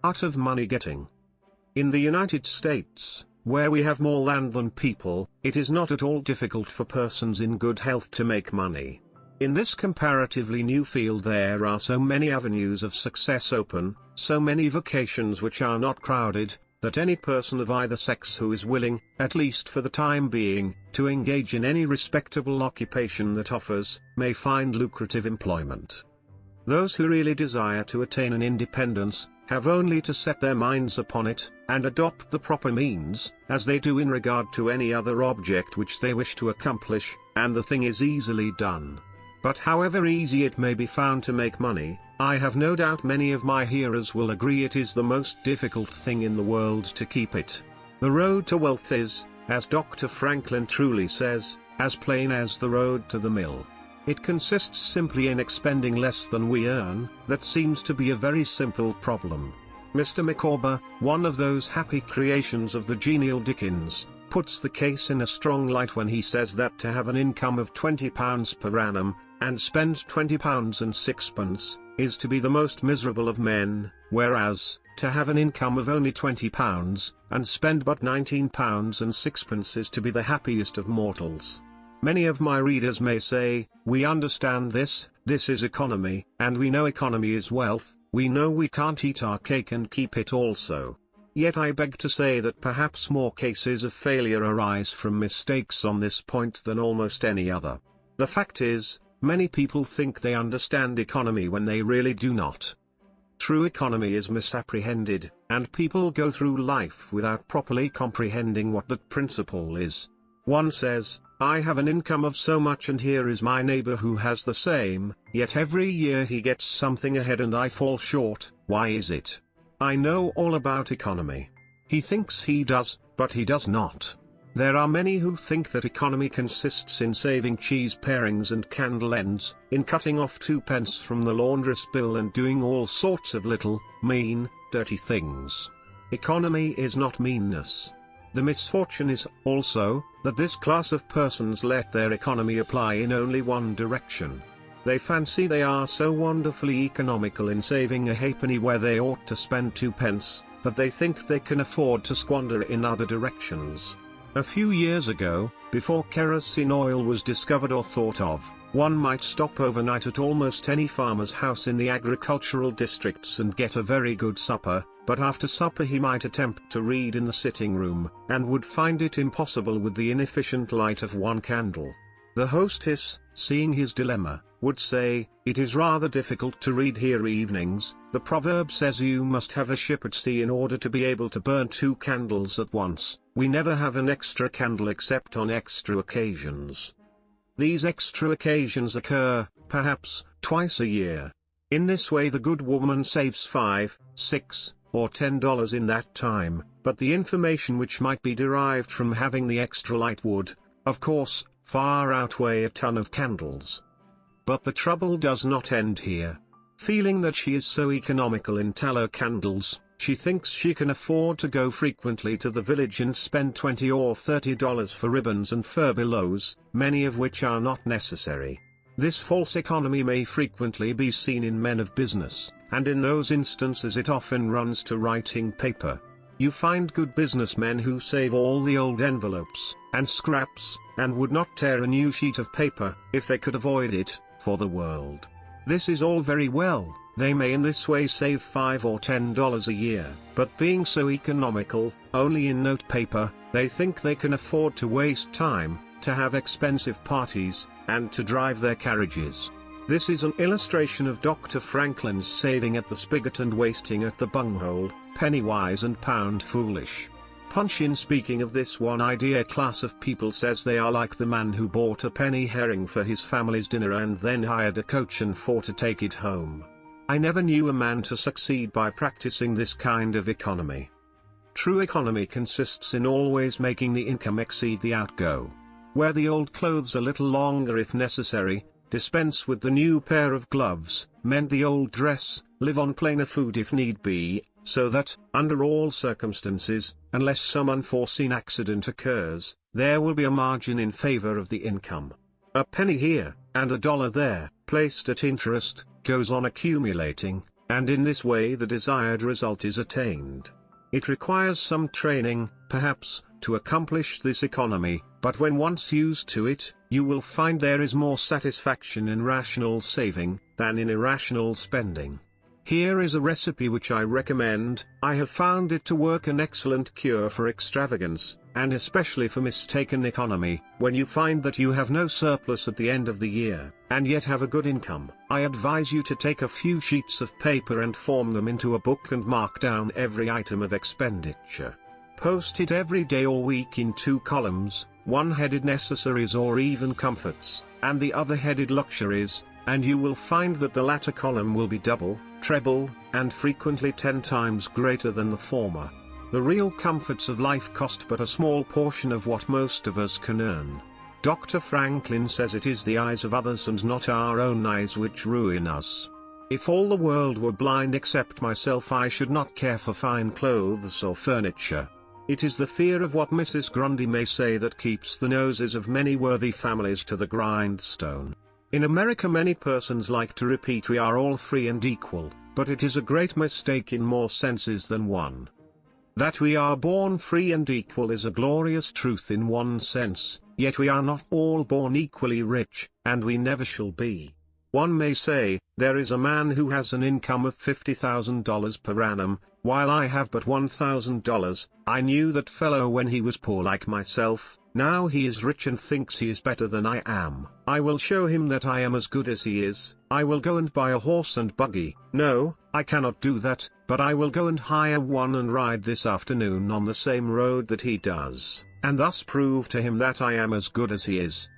Art of money getting. In the United States, where we have more land than people, it is not at all difficult for persons in good health to make money. In this comparatively new field there are so many avenues of success open, so many vocations which are not crowded, that any person of either sex who is willing, at least for the time being, to engage in any respectable occupation that offers, may find lucrative employment. Those who really desire to attain an independence, have only to set their minds upon it, and adopt the proper means, as they do in regard to any other object which they wish to accomplish, and the thing is easily done. But however easy it may be found to make money, I have no doubt many of my hearers will agree it is the most difficult thing in the world to keep it. The road to wealth is, as Dr. Franklin truly says, as plain as the road to the mill. It consists simply in expending less than we earn. That seems to be a very simple problem. Mr. Micawber, one of those happy creations of the genial Dickens, puts the case in a strong light when he says that to have an income of £20 per annum, and spend £20 and sixpence, is to be the most miserable of men, whereas, to have an income of only £20, and spend but £19 and sixpence is to be the happiest of mortals. Many of my readers may say, we understand this is economy, and we know economy is wealth, we know we can't eat our cake and keep it also. Yet I beg to say that perhaps more cases of failure arise from mistakes on this point than almost any other. The fact is, many people think they understand economy when they really do not. True economy is misapprehended, and people go through life without properly comprehending what that principle is. One says, I have an income of so much and here is my neighbor who has the same, yet every year he gets something ahead and I fall short. Why is it? I know all about economy. He thinks he does, but he does not. There are many who think that economy consists in saving cheese parings and candle ends, in cutting off 2p from the laundress bill and doing all sorts of little, mean, dirty things. Economy is not meanness. The misfortune is, also, that this class of persons let their economy apply in only one direction. They fancy they are so wonderfully economical in saving a halfpenny where they ought to spend 2p, that they think they can afford to squander in other directions. A few years ago, before kerosene oil was discovered or thought of, one might stop overnight at almost any farmer's house in the agricultural districts and get a very good supper, but after supper he might attempt to read in the sitting room, and would find it impossible with the inefficient light of one candle. The hostess, seeing his dilemma, would say, it is rather difficult to read here evenings. The proverb says you must have a ship at sea in order to be able to burn 2 candles at once. We never have an extra candle except on extra occasions. These extra occasions occur, perhaps, twice a year. In this way the good woman saves $5, $6, or $10 in that time, but the information which might be derived from having the extra light would, of course, far outweigh a ton of candles. But the trouble does not end here. Feeling that she is so economical in tallow candles, she thinks she can afford to go frequently to the village and spend $20 or $30 for ribbons and furbelows, many of which are not necessary. This false economy may frequently be seen in men of business, and in those instances it often runs to writing paper. You find good businessmen who save all the old envelopes and scraps, and would not tear a new sheet of paper, if they could avoid it, for the world. This is all very well. They may in this way save $5 or $10 a year, but being so economical, only in note paper, they think they can afford to waste time, to have expensive parties, and to drive their carriages. This is an illustration of Dr. Franklin's saving at the spigot and wasting at the bunghole, penny wise and pound foolish. Punch, in speaking of this one idea class of people, says they are like the man who bought a penny herring for his family's dinner and then hired a coach and four to take it home. I never knew a man to succeed by practicing this kind of economy. True economy consists in always making the income exceed the outgo. Wear the old clothes a little longer if necessary, dispense with the new pair of gloves, mend the old dress, live on plainer food if need be, so that, under all circumstances, unless some unforeseen accident occurs, there will be a margin in favor of the income. A penny here, and a dollar there, placed at interest, goes on accumulating, and in this way the desired result is attained. It requires some training, perhaps, to accomplish this economy, but when once used to it, you will find there is more satisfaction in rational saving than in irrational spending. Here is a recipe which I recommend. I have found it to work an excellent cure for extravagance, and especially for mistaken economy. When you find that you have no surplus at the end of the year, and yet have a good income, I advise you to take a few sheets of paper and form them into a book and mark down every item of expenditure. Post it every day or week in 2 columns, one headed necessaries or even comforts, and the other headed luxuries, and you will find that the latter column will be double, treble, and frequently 10 times greater than the former. The real comforts of life cost but a small portion of what most of us can earn. Dr. Franklin says it is the eyes of others and not our own eyes which ruin us. If all the world were blind except myself, I should not care for fine clothes or furniture. It is the fear of what Mrs. Grundy may say that keeps the noses of many worthy families to the grindstone. In America many persons like to repeat we are all free and equal, but it is a great mistake in more senses than one. That we are born free and equal is a glorious truth in one sense, yet we are not all born equally rich, and we never shall be. One may say, there is a man who has an income of $50,000 per annum, while I have but $1,000. I knew that fellow when he was poor like myself. Now he is rich and thinks he is better than I am. I will show him that I am as good as he is. I will go and buy a horse and buggy. No, I cannot do that, but I will go and hire one and ride this afternoon on the same road that he does, and thus prove to him that I am as good as he is.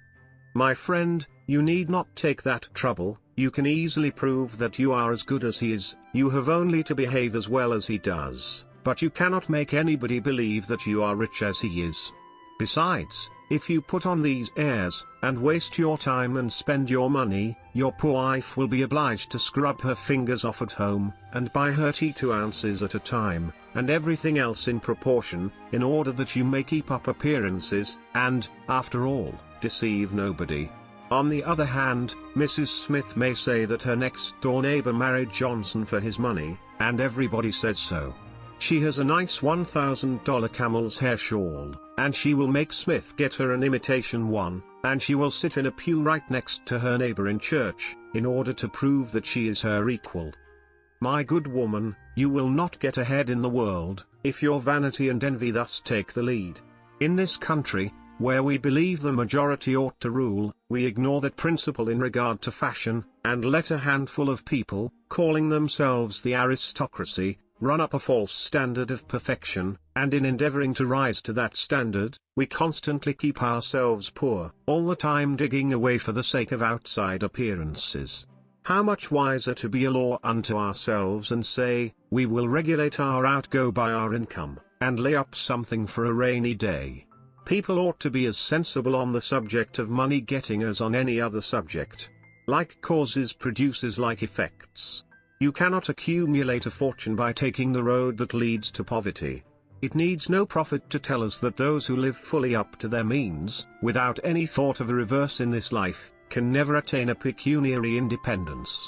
My friend, you need not take that trouble. You can easily prove that you are as good as he is. You have only to behave as well as he does, but you cannot make anybody believe that you are rich as he is. Besides, if you put on these airs, and waste your time and spend your money, your poor wife will be obliged to scrub her fingers off at home, and buy her tea 2 ounces at a time, and everything else in proportion, in order that you may keep up appearances, and, after all, deceive nobody. On the other hand, Mrs. Smith may say that her next-door neighbor married Johnson for his money, and everybody says so. She has a nice $1,000 camel's hair shawl, and she will make Smith get her an imitation one, and she will sit in a pew right next to her neighbor in church, in order to prove that she is her equal. My good woman, you will not get ahead in the world, if your vanity and envy thus take the lead. In this country, where we believe the majority ought to rule, we ignore that principle in regard to fashion, and let a handful of people, calling themselves the aristocracy, run up a false standard of perfection, and in endeavoring to rise to that standard, we constantly keep ourselves poor, all the time digging away for the sake of outside appearances. How much wiser to be a law unto ourselves and say, we will regulate our outgo by our income, and lay up something for a rainy day. People ought to be as sensible on the subject of money getting as on any other subject. Like causes produces like effects. You cannot accumulate a fortune by taking the road that leads to poverty. It needs no prophet to tell us that those who live fully up to their means, without any thought of a reverse in this life, can never attain a pecuniary independence.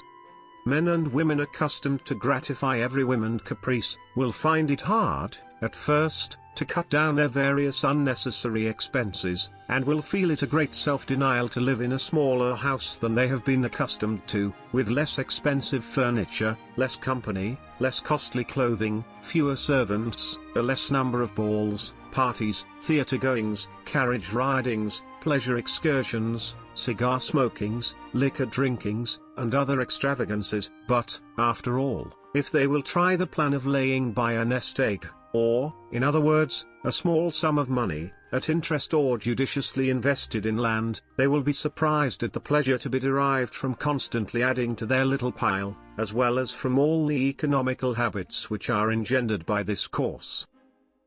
Men and women accustomed to gratify every whim and caprice, will find it hard, at first, to cut down their various unnecessary expenses, and will feel it a great self-denial to live in a smaller house than they have been accustomed to, with less expensive furniture, less company, less costly clothing, fewer servants, a less number of balls, parties, theatre-goings, carriage ridings, pleasure excursions, cigar smokings, liquor drinkings, and other extravagances. But, after all, if they will try the plan of laying by a nest egg, or, in other words, a small sum of money, at interest or judiciously invested in land, they will be surprised at the pleasure to be derived from constantly adding to their little pile, as well as from all the economical habits which are engendered by this course.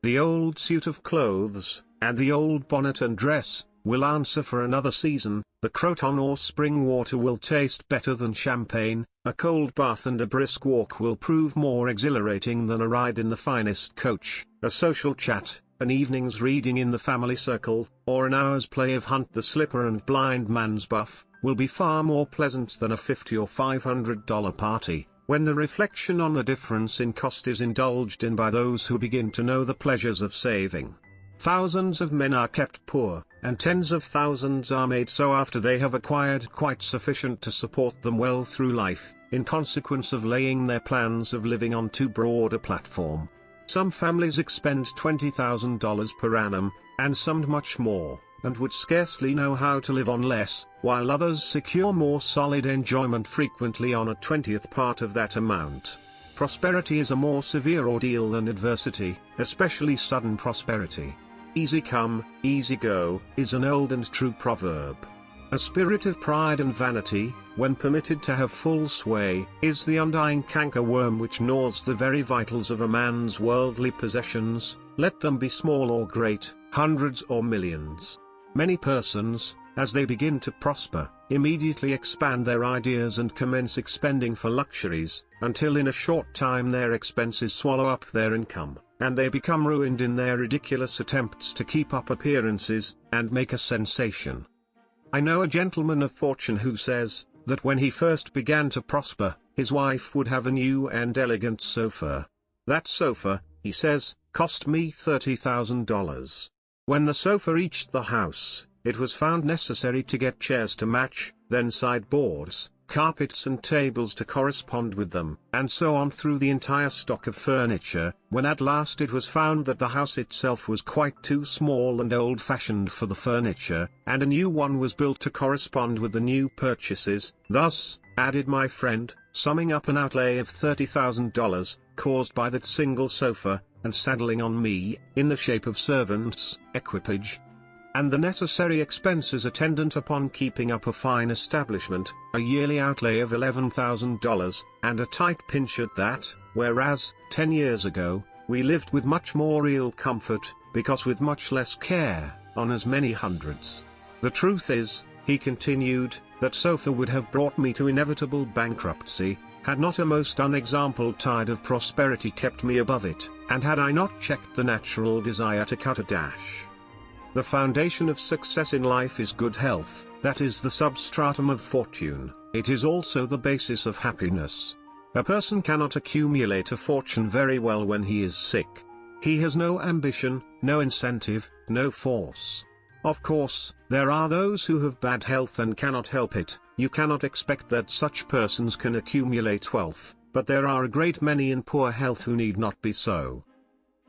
The old suit of clothes, and the old bonnet and dress, will answer for another season. The croton or spring water will taste better than champagne, a cold bath and a brisk walk will prove more exhilarating than a ride in the finest coach, a social chat, an evening's reading in the family circle, or an hour's play of Hunt the Slipper and Blind Man's Buff, will be far more pleasant than a $50 or $500 party. When the reflection on the difference in cost is indulged in by those who begin to know the pleasures of saving, thousands of men are kept poor, and tens of thousands are made so after they have acquired quite sufficient to support them well through life, in consequence of laying their plans of living on too broad a platform. Some families expend $20,000 per annum, and some much more, and would scarcely know how to live on less, while others secure more solid enjoyment frequently on a 20th part of that amount. Prosperity is a more severe ordeal than adversity, especially sudden prosperity. Easy come, easy go, is an old and true proverb. A spirit of pride and vanity, when permitted to have full sway, is the undying canker-worm which gnaws the very vitals of a man's worldly possessions, let them be small or great, hundreds or millions. Many persons, as they begin to prosper, immediately expand their ideas and commence expending for luxuries, until in a short time their expenses swallow up their income, and they become ruined in their ridiculous attempts to keep up appearances, and make a sensation. I know a gentleman of fortune who says, that when he first began to prosper, his wife would have a new and elegant sofa. That sofa, he says, cost me $30,000. When the sofa reached the house, it was found necessary to get chairs to match, then sideboards, carpets and tables to correspond with them, and so on through the entire stock of furniture, when at last it was found that the house itself was quite too small and old-fashioned for the furniture, and a new one was built to correspond with the new purchases. Thus, added my friend, summing up an outlay of $30,000, caused by that single sofa, and saddling on me, in the shape of servants, equipage, and the necessary expenses attendant upon keeping up a fine establishment, a yearly outlay of $11,000, and a tight pinch at that, whereas, 10 years ago, we lived with much more real comfort, because with much less care, on as many hundreds. The truth is, he continued, that sofa would have brought me to inevitable bankruptcy, had not a most unexampled tide of prosperity kept me above it, and had I not checked the natural desire to cut a dash. The foundation of success in life is good health, that is the substratum of fortune, it is also the basis of happiness. A person cannot accumulate a fortune very well when he is sick. He has no ambition, no incentive, no force. Of course, there are those who have bad health and cannot help it. You cannot expect that such persons can accumulate wealth, but there are a great many in poor health who need not be so.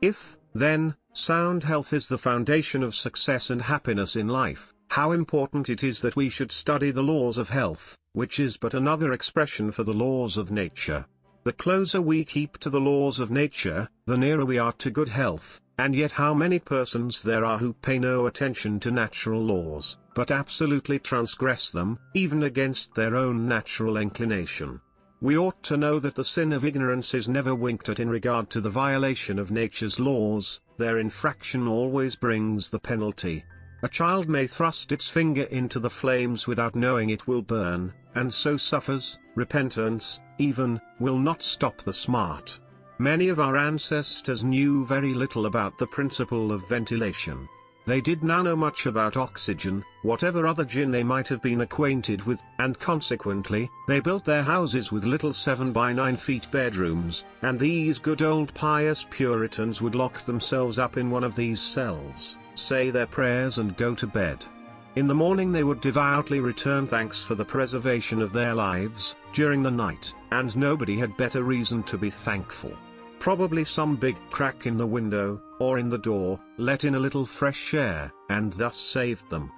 If, then, sound health is the foundation of success and happiness in life, how important it is that we should study the laws of health, which is but another expression for the laws of nature. The closer we keep to the laws of nature, the nearer we are to good health, and yet how many persons there are who pay no attention to natural laws, but absolutely transgress them, even against their own natural inclination. We ought to know that the sin of ignorance is never winked at in regard to the violation of nature's laws, their infraction always brings the penalty. A child may thrust its finger into the flames without knowing it will burn, and so suffers. Repentance, even, will not stop the smart. Many of our ancestors knew very little about the principle of ventilation. They did not know much about oxygen, whatever other gin they might have been acquainted with, and consequently, they built their houses with little 7 by 9 feet bedrooms, and these good old pious Puritans would lock themselves up in one of these cells, say their prayers and go to bed. In the morning they would devoutly return thanks for the preservation of their lives, during the night, and nobody had better reason to be thankful. Probably some big crack in the window, or in the door, let in a little fresh air, and thus saved them.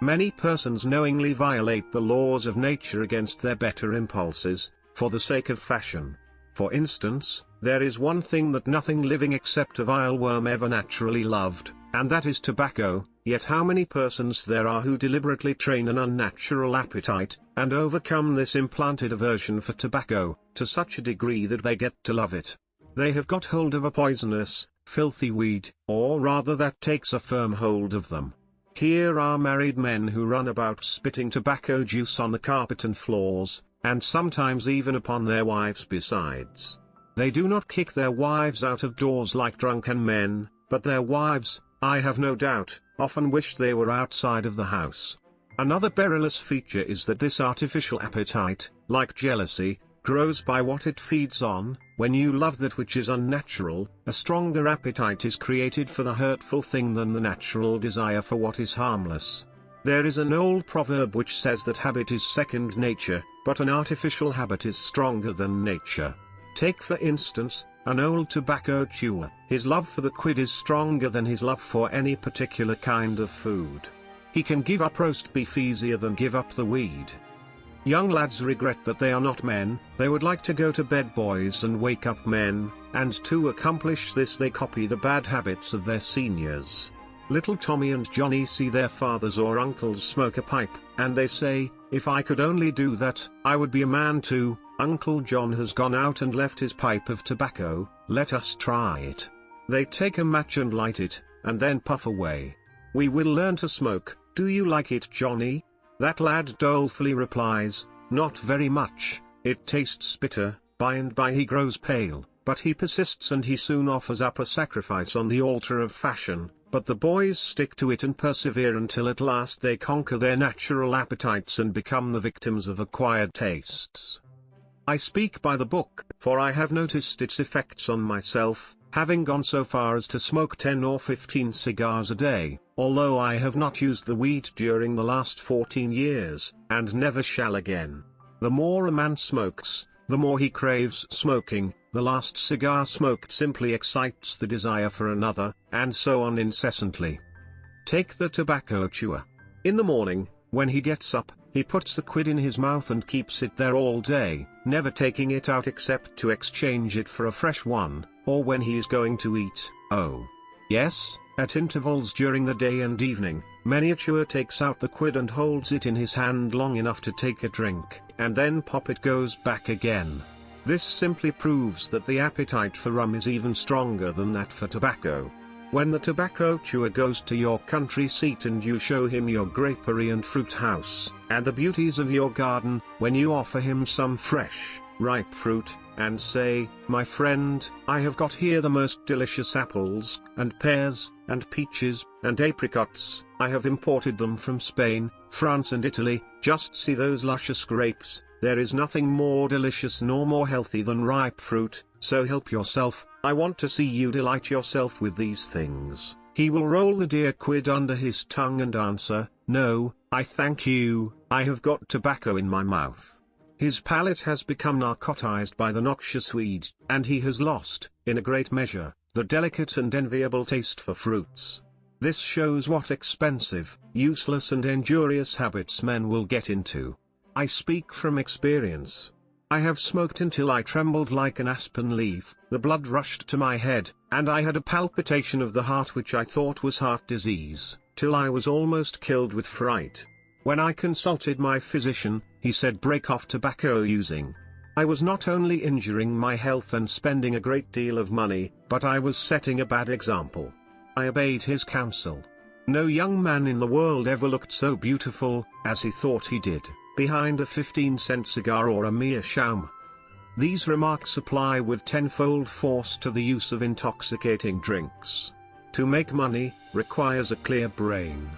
Many persons knowingly violate the laws of nature against their better impulses, for the sake of fashion. For instance, there is one thing that nothing living except a vile worm ever naturally loved, and that is tobacco, yet how many persons there are who deliberately train an unnatural appetite, and overcome this implanted aversion for tobacco, to such a degree that they get to love it. They have got hold of a poisonous, filthy weed, or rather that takes a firm hold of them. Here are married men who run about spitting tobacco juice on the carpet and floors, and sometimes even upon their wives besides. They do not kick their wives out of doors like drunken men, but their wives, I have no doubt, often wish they were outside of the house. Another perilous feature is that this artificial appetite, like jealousy, grows by what it feeds on. When you love that which is unnatural, a stronger appetite is created for the hurtful thing than the natural desire for what is harmless. There is an old proverb which says that habit is second nature, but an artificial habit is stronger than nature. Take for instance, an old tobacco chewer. His love for the quid is stronger than his love for any particular kind of food. He can give up roast beef easier than give up the weed. Young lads regret that they are not men. They would like to go to bed boys and wake up men, and to accomplish this they copy the bad habits of their seniors. Little Tommy and Johnny see their fathers or uncles smoke a pipe, and they say, "If I could only do that, I would be a man too. Uncle John has gone out and left his pipe of tobacco, let us try it." They take a match and light it, and then puff away. "We will learn to smoke, do you like it, Johnny?" That lad dolefully replies, "Not very much, it tastes bitter." By and by he grows pale, but he persists and he soon offers up a sacrifice on the altar of fashion, but the boys stick to it and persevere until at last they conquer their natural appetites and become the victims of acquired tastes. I speak by the book, for I have noticed its effects on myself, having gone so far as to smoke 10 or 15 cigars a day, although I have not used the weed during the last 14 years, and never shall again. The more a man smokes, the more he craves smoking. The last cigar smoked simply excites the desire for another, and so on incessantly. Take the tobacco chewer. In the morning, when he gets up, he puts the quid in his mouth and keeps it there all day, never taking it out except to exchange it for a fresh one, or when he is going to eat. Oh, yes, at intervals during the day and evening, many a chewer takes out the quid and holds it in his hand long enough to take a drink, and then pop it goes back again. This simply proves that the appetite for rum is even stronger than that for tobacco. When the tobacco chewer goes to your country seat and you show him your grapery and fruit house, and the beauties of your garden, when you offer him some fresh, ripe fruit, and say, "My friend, I have got here the most delicious apples, and pears, and peaches, and apricots, I have imported them from Spain, France and Italy, just see those luscious grapes, there is nothing more delicious nor more healthy than ripe fruit, so help yourself, I want to see you delight yourself with these things." He will roll the dear quid under his tongue and answer, "No, I thank you, I have got tobacco in my mouth." His palate has become narcotized by the noxious weed, and he has lost, in a great measure, the delicate and enviable taste for fruits. This shows what expensive, useless and injurious habits men will get into. I speak from experience. I have smoked until I trembled like an aspen leaf, the blood rushed to my head, and I had a palpitation of the heart which I thought was heart disease, till I was almost killed with fright. When I consulted my physician, he said break off tobacco using. I was not only injuring my health and spending a great deal of money, but I was setting a bad example. I obeyed his counsel. No young man in the world ever looked so beautiful, as he thought he did, behind a 15-cent cigar or a mere showman. These remarks apply with tenfold force to the use of intoxicating drinks. To make money, requires a clear brain.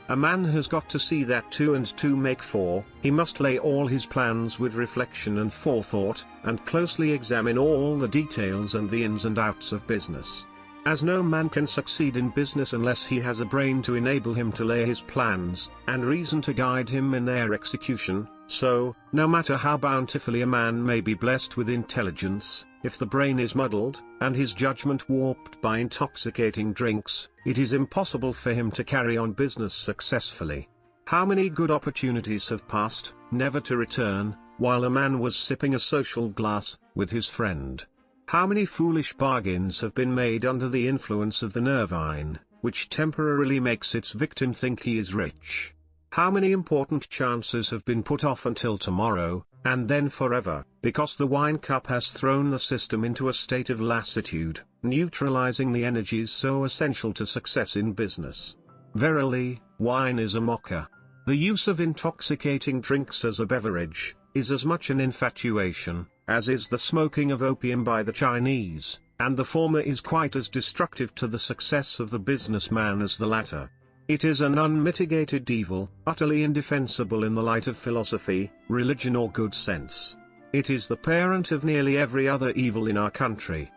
A man has got to see that 2 and 2 make 4, he must lay all his plans with reflection and forethought, and closely examine all the details and the ins and outs of business. As no man can succeed in business unless he has a brain to enable him to lay his plans, and reason to guide him in their execution, so, no matter how bountifully a man may be blessed with intelligence, if the brain is muddled, and his judgment warped by intoxicating drinks, it is impossible for him to carry on business successfully. How many good opportunities have passed, never to return, while a man was sipping a social glass, with his friend? How many foolish bargains have been made under the influence of the nervine, which temporarily makes its victim think he is rich? How many important chances have been put off until tomorrow, and then forever, because the wine cup has thrown the system into a state of lassitude, neutralizing the energies so essential to success in business? Verily, wine is a mocker. The use of intoxicating drinks as a beverage is as much an infatuation as is the smoking of opium by the Chinese, and the former is quite as destructive to the success of the businessman as the latter. It is an unmitigated evil, utterly indefensible in the light of philosophy, religion or good sense. It is the parent of nearly every other evil in our country.